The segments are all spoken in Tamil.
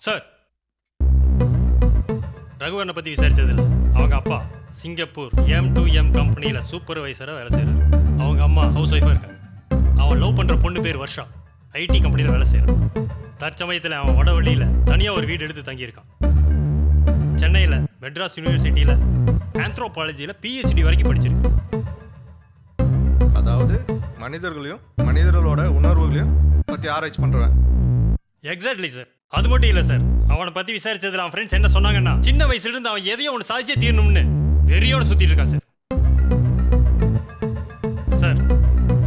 சார், ரகுவரனை பற்றி விசாரிச்சதில்ல. அவங்க அப்பா சிங்கப்பூர் M2M கம்பெனியில் சூப்பர்வைசராக வேலை செய்கிறார். அவங்க அம்மா ஹவுஸ் ஒய்ஃபாக இருக்காங்க. அவன் லவ் பண்ணுற பொண்ணு பேர் வர்ஷா, ஐடி கம்பெனியில் வேலை செய்கிறான். தற்சமயத்தில் அவன் வடவழியில் தனியாக ஒரு வீடு எடுத்து தங்கியிருக்கான். சென்னையில் மெட்ராஸ் யூனிவர்சிட்டியில் ஆந்த்ரோபாலஜியில் PhD வரைக்கும் படிச்சிருக்கான். அதாவது மனிதர்களையும் மனிதர்களோட உணர்வுகளையும் பற்றி ஆராய்ச்சி பண்ணுறேன். Exactly sir. அது மட்டும் இல்லை சார், அவனை பற்றி விசாரிச்சதில் அவன் ஃப்ரெண்ட்ஸ் என்ன சொன்னாங்கன்னா, சின்ன வயசுலேருந்து அவன் எதையும் ஒன்று சாதிச்சே தீரணும்னு வெறியோடு சுற்றிட்டு இருக்கான் சார். சார்,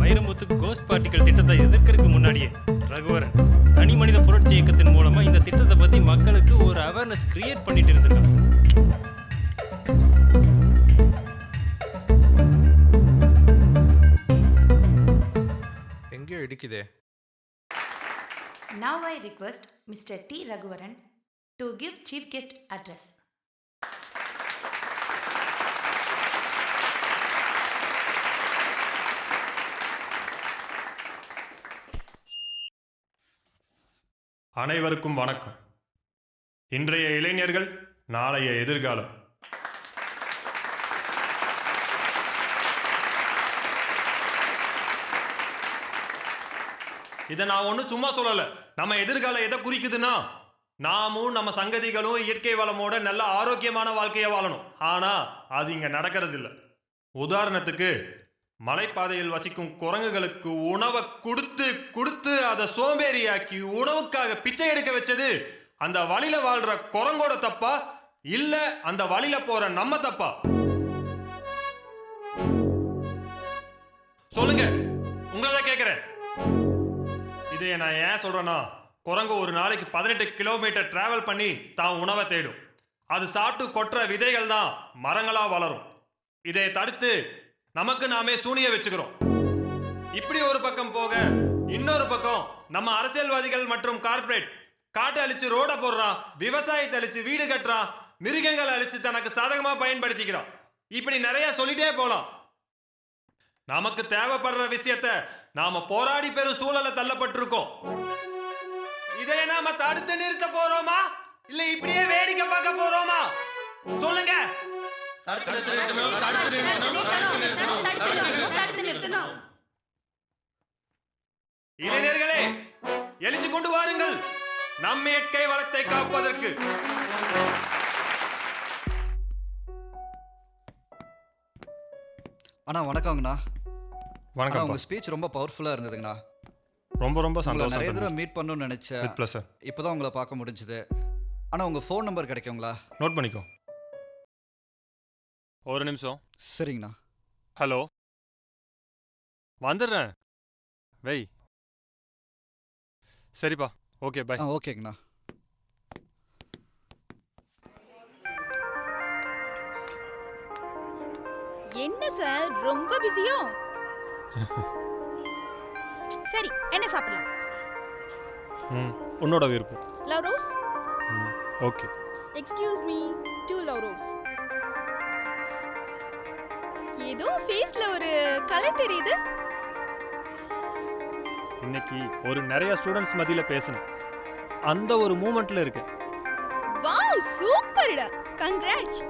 வைரமுத்து கோஸ்ட் பார்ட்டிகள் திட்டத்தை எதிர்க்கிறதுக்கு முன்னாடியே ரகுவரன் தனி மனித புரட்சி இயக்கத்தின் மூலமா இந்த திட்டத்தை பத்தி மக்களுக்கு ஒரு அவேர்னஸ் கிரியேட் பண்ணிட்டு இருந்திருக்காங்க சார். எங்கேயோ இடிக்குதே. Now I request Mr. T. Raghuvaran to give chief guest address. அனைவருக்கும் வணக்கம். இன்றைய இளைஞர்கள் நாளைய எதிர்காலம். இதை நான் ஒன்றும் சும்மா சொல்லலை. நம்ம எதிர்காலம் எதை குறிக்குதுன்னா, நாமும் நம்ம சங்கதிகளும் இயற்கை வளமோட நல்ல ஆரோக்கியமான வாழ்க்கையை வாழணும். ஆனால் அது இங்கே நடக்கிறது இல்லை. உதாரணத்துக்கு, மலைப்பாதையில் வசிக்கும் குரங்குகளுக்கு உணவை கொடுத்து கொடுத்து அதை சோம்பேறியாக்கி உணவுக்காக பிச்சை எடுக்க வச்சது அந்த வழியில வாழ்ற குரங்கோட தப்பா, இல்ல அந்த வழியில போற நம்ம தப்பா? சொல்லுங்க, உங்களை கேட்கிறேன். இதை நான் ஏன் சொல்றேன்னா, குரங்கு ஒரு நாளைக்கு 18 கிலோமீட்டர் டிராவல் பண்ணி தான் உணவை தேடும். அது சாப்பிட்டு கொட்டுற விதைகள் தான் மரங்களா வளரும். இதை தடுத்து நமக்கு நாமே சூனிய வச்சுக்கிறோம். இப்படி ஒரு பக்கம் போக, இன்னொரு பக்கம் நம்ம அரசியல்வாதிகள் மற்றும் கார்ப்பரேட் காட்டை அழிச்சு ரோட போடுறான், விவசாயத்தை அழிச்சு வீடு கட்டுறான், மிருகங்களை அழிச்சு தனக்கு சாதகமா பயன்படுத்திக்கிறான். இப்படி நிறைய சொல்லிட்டே போலாம். நமக்கு தேவைப்படுற விஷயத்த நாம போராடி பெறும் சூழலை தள்ளப்பட்டிருக்கோம். இதை நாம தடுத்து நிறுத்த போறோமா, இல்ல இப்படியே வேடிக்கை பார்க்க போறோமா? சொல்லுங்க. இளைஞர்களே, எழுச்சி கொண்டு வாருங்கள் நம் இயற்கை வளத்தை காப்பதற்கு. அண்ணா வணக்கங்கண்ணா. வணக்கம். உங்க ஸ்பீச் ரொம்ப பவர்ஃபுல்லா இருந்ததுங்கண்ணா. ரொம்ப ரொம்ப சந்தோஷம். நிறைய தடவை மீட் பண்ணணும்னு நினைச்சேன். இப்போதான் உங்களை பார்க்க முடிஞ்சது. ஆனா உங்க ஃபோன் நம்பர் கிடைக்குங்களா? நோட் பண்ணிக்கோ. ஒரு நிமிஷம். சரிங்கண்ணா. ஹலோ, வந்துடுறேன். வை. சரிப்பா, ஓகே பை. ஓகேங்கண்ணா. என்ன சார் ரொம்ப பிஸியோ? சரி, என்ன சாப்பிடலாம்? உன்னோட விருப்பம். Love rose. Okay. Excuse me, 2 love rose. ஏதோ ஃபேஸ்ல ஒரு கலர் தெரியுது. இன்னைக்கு ஒரு நிறைய ஸ்டூடண்ட்ஸ் மத்தியில பேசினேன். அந்த ஒரு மூமெண்ட்ல இருக்கு. வாவ், சூப்பர்டா. கங்க்ராட்ஸ்.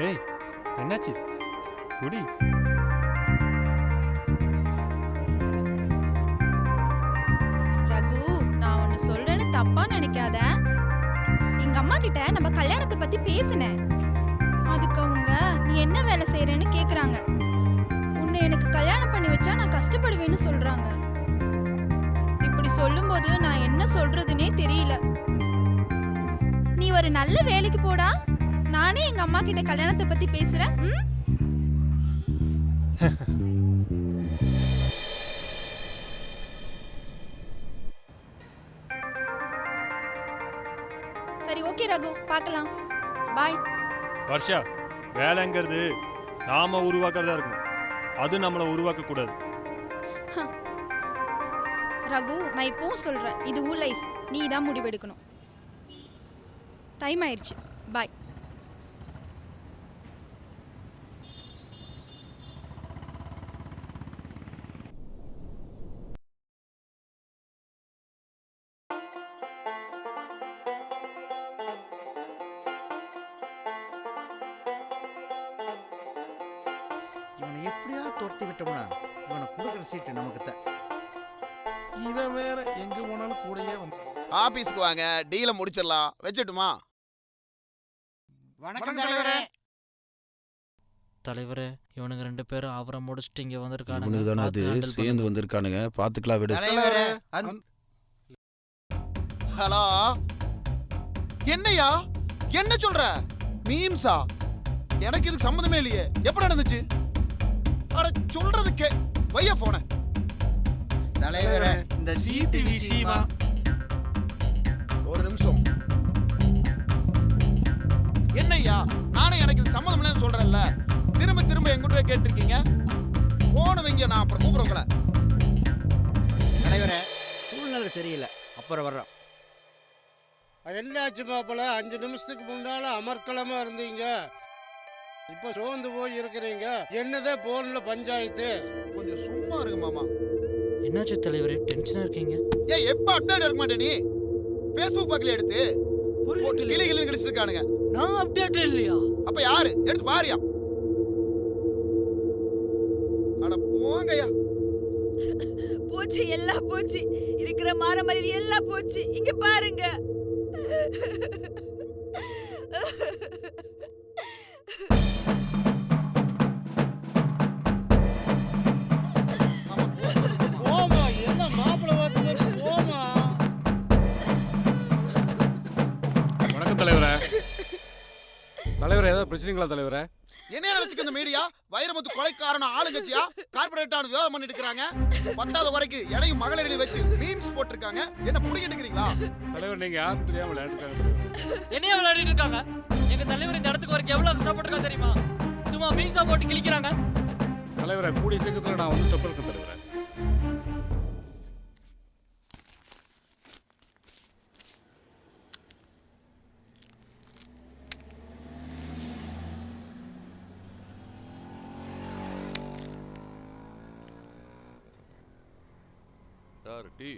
ஏய், என்னாச்சு? குடி. ரகு, நான் ஒன்னு சொல்றேன்னு தப்பா நினைக்காத. எங்க அம்மா கிட்ட நம்ம கல்யாணத்தை பத்தி பேசினேன். அதுக்கு அவங்க நீ என்ன வேலை செய்யறேன்னு கேக்குறாங்க. உன்னை எனக்கு கல்யாணம் பண்ணி வச்சா நான் கஷ்டப்படுவேன்னு சொல்றாங்க. இப்படி சொல்லும்போது நான் என்ன சொல்றதுன்னே தெரியல. நீ ஒரு நல்ல வேலைக்கு போடா. நானே எங்க அம்மா கிட்ட கல்யாணத்தை பத்தி பேசுறேன். சரி, ஓகே ரகு, பார்க்கலாம். பாய். வர்ஷா, வேலைங்கிறது நாம உருவாக்குறதா இருக்கணும். அது நம்மளை உருவாக்க கூடாது. ரகு, நான் இப்பவும் சொல்றேன், இது உன் லைஃப். நீ தான் முடிவெடுக்கணும். டைம் ஆயிடுச்சு. பாய். இவனை எப்படியா துரத்தி விட்டோம்னா இவனை கொடுக்குற சீட்டு நமக்கு தான். இவன் வேற எங்க போனாலும் கூடயே வந்து. ஆபீஸ்க்கு வாங்க, டீல முடிச்சிடலாம். வச்சுட்டுமா? வணக்கம் தலைவரே. தலைவரே, இவனுங்க 2 பேரும் அவரை முடிச்சுட்டு இங்க வந்திருக்கானுங்க. இவனுக்கு தானே அது சேர்ந்து வந்திருக்கானுங்க, பாத்துக்கலாம் விடு. தலைவரே ஹலோ, என்னையா என்ன சொல்ற? மீம்ஸா? எனக்கு இதுக்கு சம்மந்தமே இல்லையே. எப்படி நடந்துச்சு? அட சொல்றதுக்கே வைய போன. தலைவரே இந்த சீட்டு விஷயமா ஒரு நிமிஷம். என்னய்யா, நானே எனக்கு இது சம்மந்தம் இல்லைன்னு சொல்றேன்ல. திரும்ப திரும்ப எங்கிட்ட கேட்டிருக்கீங்க. போன வைங்க, நான் அப்புறம் கூப்பிடுறேன் உங்களை. தலைவரே சூழ்நிலை சரியில்லை, அப்புறம் வர்றோம். என்னாச்சு மாப்பிள்ள? 5 நிமிஷத்துக்கு முன்னால அமர்க்களமா இருந்தீங்க, இப்ப சோர்ந்து போய் இருக்கிறீங்க. என்னதே போன்ல பஞ்சாயத்து? கொஞ்சம் சும்மா இருங்க மாமா. என்னாச்சு தலைவரே, டென்ஷனா இருக்கீங்க? ஏய், எப்ப அப்டேட் இருக்க மாட்டே நீ? Facebook பக்கல எடுத்து போட்டு கிளி கிளி கிழிச்சிருக்கானுங்க. நான் அப்டேட் இல்லையா? அப்ப யாரு? எடுத்து பாரியா. அட போங்கய்யா. போச்சு, எல்லாம் போச்சு. இருக்கிற மாரமரிதி எல்லாம் போச்சு. இங்க பாருங்க. போமா, என்ன மாப்பிள்ள பார்த்து போமா. வணக்கம் தலைவரே. தலைவரே, ஏதாவது பிரச்சனைங்களா தலைவரே? என்ன நினைச்சுக்க இந்த மீடியா? வைரமுத்து கொலைக்காரன ஆளுங்கட்சியா கார்பரேட்டான விவாதம் பண்ணிட்டு இருக்காங்க. 10வது வரைக்கும் எடையும் மகளிரையும் வச்சு மீம்ஸ் போட்டிருக்காங்க. என்ன புடிங்கிட்டு இருக்கீங்களா? தலைவர், நீங்க யாரும் தெரியாம விளையாடுறாங்க. என்னைய விளையாடிட்டு இருக்காங்க? எங்க தலைவர் இந்த இடத்துக்கு வரைக்கும் எவ்வளவு கஷ்டப்பட்டிருக்கா தெரியுமா? சும்மா மீசா போட்டு கிழிக்கிறாங்க. தலைவரே, கூடிய சீக்கிரத்துல நான் வந்து ஸ்டெப் இருக்கேன் தலைவரே. Sir tea.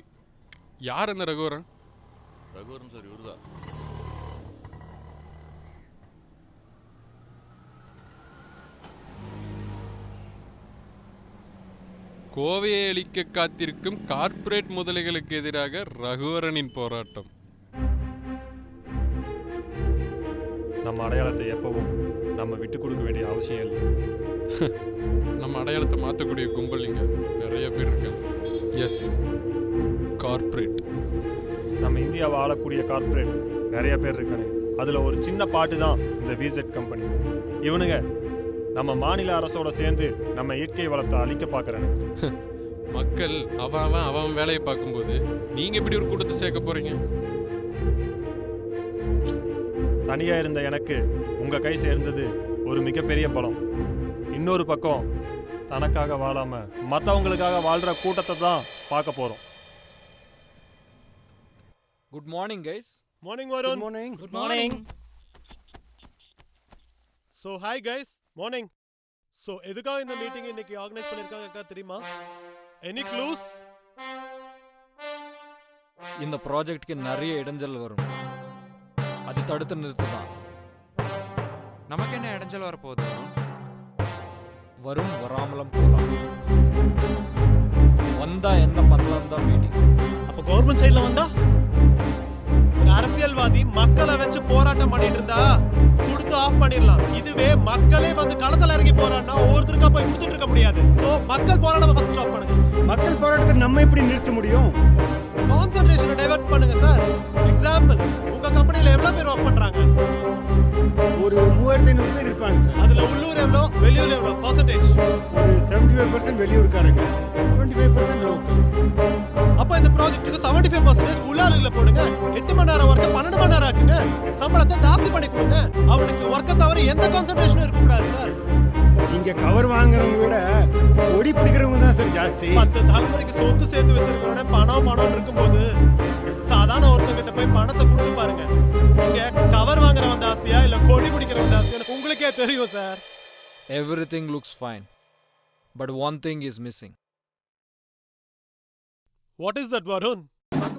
யார் இந்த ரகுவரன்? ரகுவரன் சார் இவர்தான். கோவையை அழிக்க காத்திருக்கும் கார்ப்பரேட் முதலைகளுக்கு எதிராக ரகுவரனின் போராட்டம். நம்ம அடையாளத்தை எப்பவும் நம்ம விட்டு கொடுக்க வேண்டிய அவசியம் இல்லை. நம்ம அடையாளத்தை மாற்றக்கூடிய கும்பல் இங்க நிறைய பேர் இருக்காங்க. Yes, corporate. நம்ம இந்தியாவை ஆளக்கூடிய கார்ப்பரேட் நிறைய பேர் இருக்கானுங்க. அதில் ஒரு சின்ன பாட்டு தான் இந்த விசெட் கம்பெனி. இவனுங்க நம்ம மாநில அரசோட சேர்ந்து நம்ம இயற்கை வளத்தை அழிக்க பார்க்குறானுங்க. மக்கள் அவன் வேலையை பார்க்கும்போது நீங்க எப்படி ஒரு கூட்டத்தை சேர்க்க போறீங்க? தனியாக இருந்த எனக்கு உங்கள் கை சேர்ந்தது ஒரு மிகப்பெரிய பலம். இன்னொரு பக்கம் தனக்காக வாழாம மற்றவங்களுக்காக வாழ்கிற கூட்டத்தை தான் பார்க்க போகிறோம். Good morning guys. Morning Varun. Morning. Good morning. So hi guys, morning. So எதுக்காக இந்த மீட்டிங் இன்னைக்கு ஆர்கனைஸ் பண்ணியிருக்காங்க தெரியுமா? Any clues? இந்த ப்ராஜெக்ட்க்கு நிறைய இடைஞ்சல் வரும், அது தடுத்து நிறுத்தலாம். நமக்கு என்ன இடைஞ்சல் வரப்போகுது? வரும், வராமலும் போகலாம். வந்தா என்ன பண்ணலாம் தான் மீட்டிங். அப்போ கவர்மெண்ட் சைடுல வந்தா ஒரு அரசியல்வாதி மக்களை வச்சு போராட்டம் பண்ணிட்டு இருந்தா கொடுத்து ஆஃப் பண்ணிடலாம். இதுவே மக்களே வந்து களத்துல இறங்கி போராடினா ஒவ்வொருத்தருக்கா போய் கொடுத்துட்டு இருக்க முடியாது. சோ மக்கள் போராட்டம் ஃபர்ஸ்ட் ஸ்டாப் பண்ணுங்க. மக்கள் போராட்டத்தை நம்ம எப்படி நிறுத்த முடியும்? கான்சென்ட்ரேஷனை டைவர்ட் பண்ணுங்க சார். எக்ஸாம்பிள், உங்க கம்பெனில எவ்வளவு பேர் ஒர்க் பண்றாங்க? ஒரு 3500 பேர் இருப்பாங்க சார். அதுல உள்ளூர் எவ்வளோ, வெளியூர் எவ்வளோ பர்சன்டேஜ்? ஒரு 75% வெளியூர்காரங்க, 25% லோக்கல். அப்ப இந்த ப்ராஜெக்ட்டுக்கு 75% உள்ளாளுகளை போடுங்க. 8 மணி நேரம் ஒர்க்க 12 மணி நேரம் ஆக்குங்க. சம்பளத்தை ஜாஸ்தி பண்ணி கொடுங்க. அவனுக்கு ஒர்க்கை தவிர எந்த கான்சென்ட்ரேஷனும் இருக்க கூடாது சார். இங்க கவர் வாங்குறவங்க விட ஒடி பிடிக்கிறவங்க தான் சார் ஜாஸ்தி. 10 தலைமுறைக்கு சொத்து சேர்த்து வச்சிருக்கவனே பணம் இருக்கும்போது சாதாரண ஒருத்தங்கிட்ட போய் பணத்தை கொடுத்து பாருங்க. இங்க கவர் தெரியும் sir. Everything looks fine. But one thing is missing. What is that, Varun?